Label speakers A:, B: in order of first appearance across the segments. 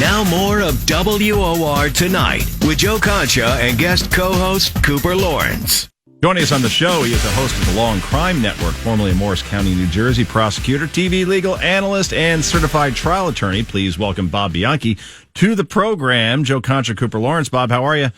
A: Now more of WOR Tonight with Joe Concha and guest co-host Cooper Lawrence.
B: Joining us on the show, he is the host of the Law and Crime Network, formerly a Morris County, New Jersey prosecutor, TV legal analyst, and certified trial attorney. Please welcome Bob Bianchi to the program. Joe Concha, Cooper Lawrence. Bob, how are you?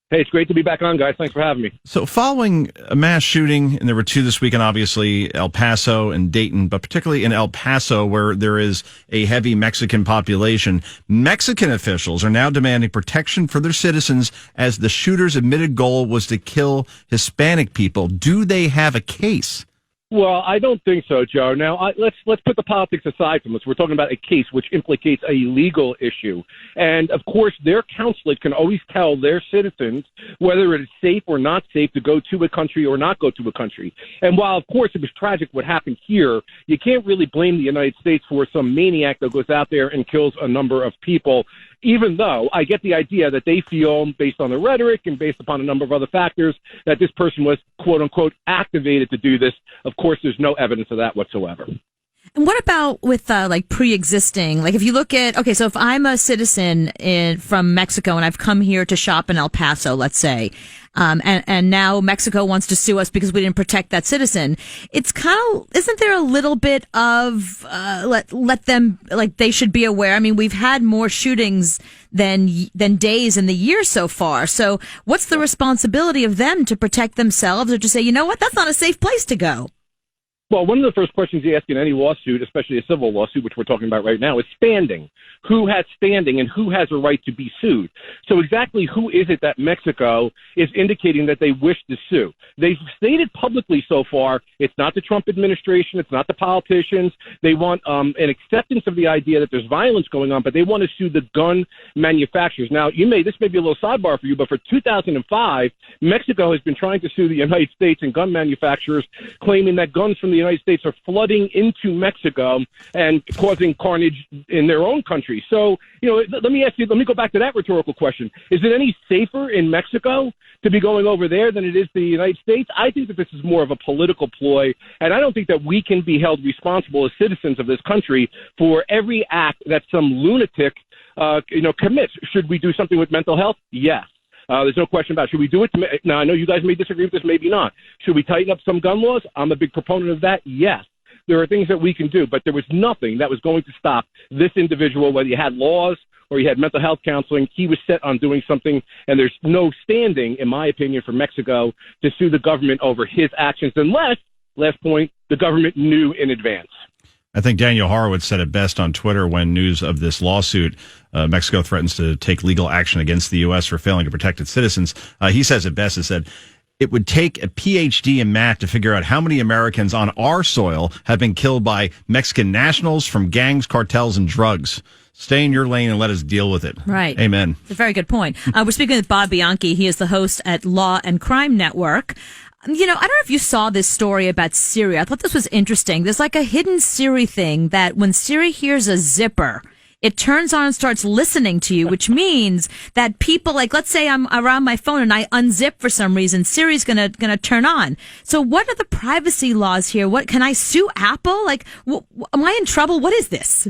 C: Hey, it's great to be back on, guys. Thanks for having me.
B: So following a mass shooting, and there were two this weekend, obviously, El Paso and Dayton, but particularly in El Paso, where there is a heavy Mexican population, Mexican officials are now demanding protection for their citizens as the shooter's admitted goal was to kill Hispanic people. Do they have a case?
C: Well, I don't think so, Joe. Now, let's put the politics aside from this. We're talking about a case which implicates a legal issue. And, of course, their consulate can always tell their citizens whether it is safe or not safe to go to a country or not go to a country. And while, of course, it was tragic what happened here, you can't really blame the United States for some maniac that goes out there and kills a number of people, even though I get the idea that they feel, based on the rhetoric and based upon a number of other factors, that this person was, quote-unquote, activated to do this. Of course, there's no evidence of that whatsoever.
D: And what about with like pre-existing? Like if you look at, okay, so if I'm a citizen from Mexico and I've come here to shop in El Paso, let's say, and now Mexico wants to sue us because we didn't protect that citizen. It's kind of, isn't there a little bit of let them, like they should be aware? I mean, we've had more shootings than days in the year so far. So what's the responsibility of them to protect themselves or to say, you know what, that's not a safe place to go?
C: Well, one of the first questions you ask in any lawsuit, especially a civil lawsuit, which we're talking about right now, is standing. Who has standing and who has a right to be sued? So exactly who is it that Mexico is indicating that they wish to sue? They've stated publicly so far it's not the Trump administration, it's not the politicians. They want an acceptance of the idea that there's violence going on, but they want to sue the gun manufacturers. Now, this may be a little sidebar for you, but for 2005, Mexico has been trying to sue the United States and gun manufacturers, claiming that guns from the United States are flooding into Mexico and causing carnage in their own country. So, let me go back to that rhetorical question. Is it any safer in Mexico to be going over there than it is the United States? I think that this is more of a political ploy, and I don't think that we can be held responsible as citizens of this country for every act that some lunatic, commits. Should we do something with mental health? Yes. There's no question about it. Should we do it? Now, I know you guys may disagree with this, maybe not. Should we tighten up some gun laws? I'm a big proponent of that. Yes. There are things that we can do, but there was nothing that was going to stop this individual, whether you had laws or you had mental health counseling. He was set on doing something, and there's no standing, in my opinion, for Mexico to sue the government over his actions unless, last point, the government knew in advance.
B: I think Daniel Horowitz said it best on Twitter when news of this lawsuit. Mexico threatens to take legal action against the U.S. for failing to protect its citizens. He says it best. He said, it would take a PhD in math to figure out how many Americans on our soil have been killed by Mexican nationals from gangs, cartels, and drugs. Stay in your lane and let us deal with it.
D: Right.
B: Amen.
D: It's a very good point. We're speaking with Bob Bianchi. He is the host at Law and Crime Network. I don't know if you saw this story about Siri. I thought this was interesting. There's like a hidden Siri thing that when Siri hears a zipper, it turns on and starts listening to you, which means that people, like, let's say I'm around my phone and I unzip for some reason, Siri's gonna turn on. So what are the privacy laws here? What, can I sue Apple? Like, am I in trouble? What is this?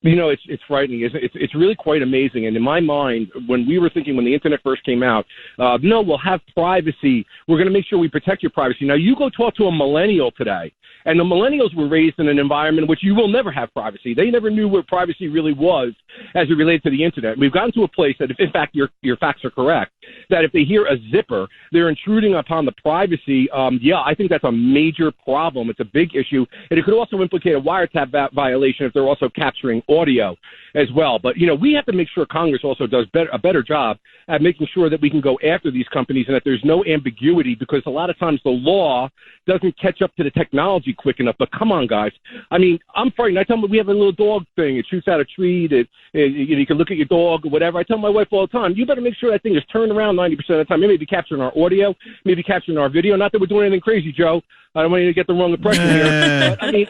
C: It's frightening. It's really quite amazing. And in my mind, when the internet first came out, no, we'll have privacy. We're going to make sure we protect your privacy. Now, you go talk to a millennial today, and the millennials were raised in an environment in which you will never have privacy. They never knew what privacy really was as it related to the internet. We've gotten to a place that, if in fact your facts are correct, that if they hear a zipper, they're intruding upon the privacy. I think that's a major problem. It's a big issue. And it could also implicate a wiretap violation if they're also capturing audio as well. But, we have to make sure Congress also does a better job at making sure that we can go after these companies and that there's no ambiguity, because a lot of times the law doesn't catch up to the technology quick enough. But come on, guys. I mean, I'm frightened. I tell them we have a little dog thing. It shoots out a treat. You can look at your dog or whatever. I tell my wife all the time, you better make sure that thing is turned around 90% of the time. It may be capturing our audio, maybe capturing our video. Not that we're doing anything crazy, Joe. I don't want you to get the wrong impression here. But, I mean,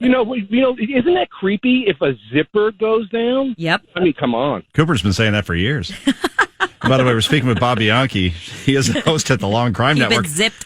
C: isn't that creepy if a zipper goes down?
D: Yep.
C: I mean, come on.
B: Cooper's been saying that for years. By the way, we're speaking with Bob Bianchi. He is a host at the Law and Crime Network.
D: Zipped.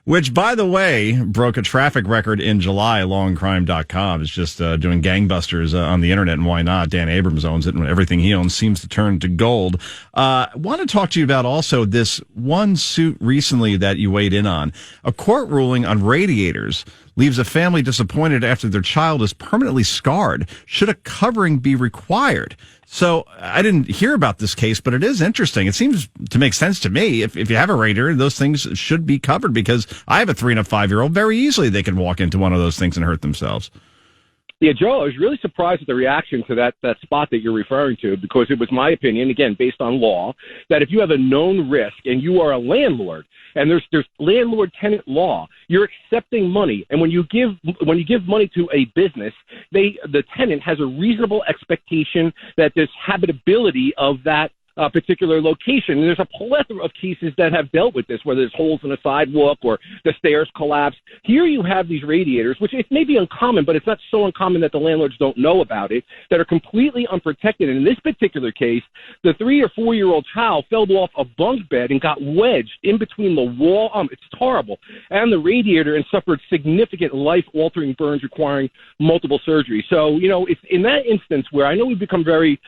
B: which, by the way, broke a traffic record in July. Lawandcrime.com is just doing gangbusters on the internet, and why not? Dan Abrams owns it, and everything he owns seems to turn to gold. I want to talk to you about also this one suit recently that you weighed in on. A court ruling on radiators leaves a family disappointed after their child is permanently scarred. Should a covering be required? So I didn't hear about this case, but it is interesting. It seems to make sense to me. If you have a radiator, those things should be covered, because I have a 3 and a 5-year-old. Very easily they can walk into one of those things and hurt themselves.
C: Yeah, Joe, I was really surprised at the reaction to that spot that you're referring to, because it was my opinion, again, based on law, that if you have a known risk and you are a landlord, and there's landlord-tenant law, you're accepting money. And when you give money to a business, the tenant has a reasonable expectation that there's habitability of that particular location. And there's a plethora of cases that have dealt with this, whether there's holes in a sidewalk or the stairs collapse. Here you have these radiators, which it may be uncommon, but it's not so uncommon that the landlords don't know about it, that are completely unprotected. And in this particular case, the 3 or 4-year-old child fell off a bunk bed and got wedged in between the wall, it's horrible, and the radiator, and suffered significant life-altering burns requiring multiple surgeries. So, it's in that instance where I know we've become very,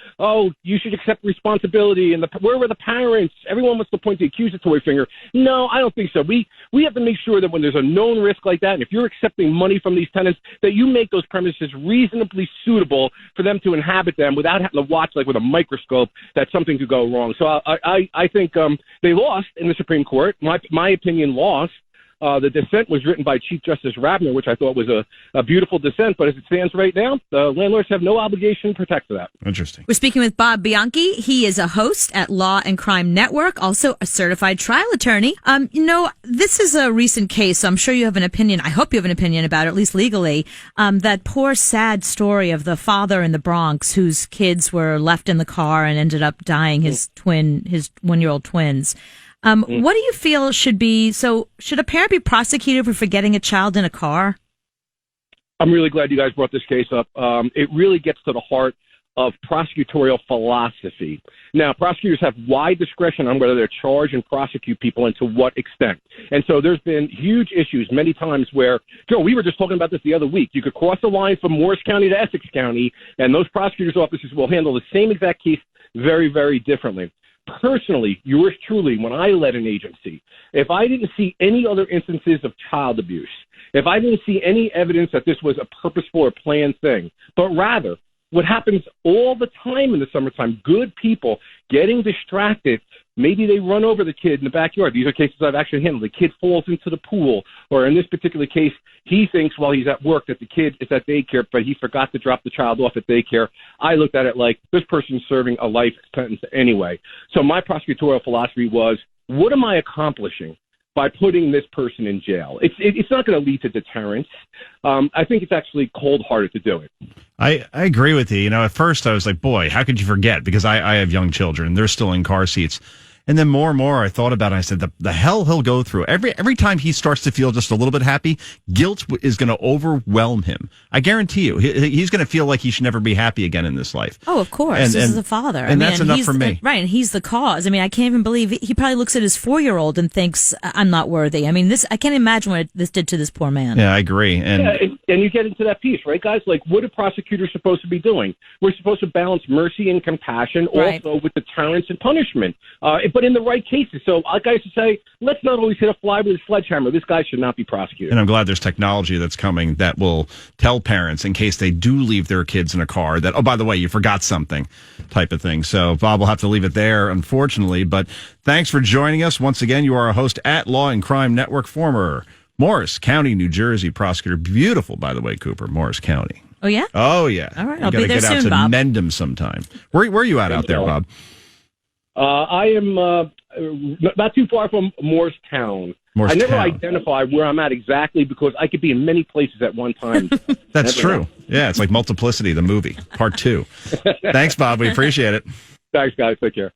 C: you should accept responsibility, and where were the parents? Everyone wants to point the accusatory finger. No, I don't think so. We have to make sure that when there's a known risk like that, and if you're accepting money from these tenants, that you make those premises reasonably suitable for them to inhabit them without having to watch, like with a microscope, that something could go wrong. So I think they lost in the Supreme Court. My opinion lost. The dissent was written by Chief Justice Rabner, which I thought was a beautiful dissent. But as it stands right now, the landlords have no obligation to protect that.
B: Interesting.
D: We're speaking with Bob Bianchi. He is a host at Law and Crime Network, also a certified trial attorney. This is a recent case, so I'm sure you have an opinion. I hope you have an opinion about it, at least legally. That poor, sad story of the father in the Bronx whose kids were left in the car and ended up dying, his 1-year-old twins. What do you feel should a parent be prosecuted for forgetting a child in a car?
C: I'm really glad you guys brought this case up. It really gets to the heart of prosecutorial philosophy. Now, prosecutors have wide discretion on whether they're charge and prosecute people and to what extent. And so there's been huge issues many times where, Joe, we were just talking about this the other week. You could cross the line from Morris County to Essex County, and those prosecutors' offices will handle the same exact case very, very differently. Personally, yours truly, when I led an agency, if I didn't see any other instances of child abuse, if I didn't see any evidence that this was a purposeful or planned thing, but rather what happens all the time in the summertime, good people getting distracted, maybe they run over the kid in the backyard. These are cases I've actually handled. The kid falls into the pool, or in this particular case, he thinks while he's at work that the kid is at daycare, but he forgot to drop the child off at daycare. I looked at it like, this person's serving a life sentence anyway. So my prosecutorial philosophy was, what am I accomplishing by putting this person in jail? It's not going to lead to deterrence. I think it's actually cold-hearted to do it.
B: I agree with you. At first I was like, boy, how could you forget? Because I have young children. They're still in car seats. And then more and more I thought about it. I said, the hell he'll go through. Every time he starts to feel just a little bit happy, guilt is going to overwhelm him. I guarantee you, he's going to feel like he should never be happy again in this life.
D: Oh, of course. This is a father.
B: And that's enough for me.
D: Right. And he's the cause. I mean, I can't even believe he probably looks at his 4-year-old and thinks, I'm not worthy. I mean, I can't imagine what this did to this poor man.
B: Yeah, I agree.
C: And you get into that piece, right, guys? Like, what are prosecutors supposed to be doing? We're supposed to balance mercy and compassion,
D: right,
C: also with deterrence and punishment, but in the right cases. So like I used to say, let's not always hit a fly with a sledgehammer. This guy should not be prosecuted.
B: And I'm glad there's technology that's coming that will tell parents in case they do leave their kids in a car that, oh, by the way, you forgot something type of thing. So Bob will have to leave it there, unfortunately. But thanks for joining us. Once again, you are a host at Law and Crime Network, former Morris County, New Jersey prosecutor. Beautiful, by the way, Cooper, Morris County.
D: Oh, yeah?
B: Oh, yeah.
D: All right, I'll be there soon,
B: Bob. You got to get out to
D: Bob.
B: Mendham sometime. Where are you at out there, Bob?
C: I am not too far from Morristown. I never identify where I'm at exactly because I could be in many places at one time.
B: That's true. Know. Yeah, it's like Multiplicity, the movie, part 2. Thanks, Bob. We appreciate it.
C: Thanks, guys. Take care.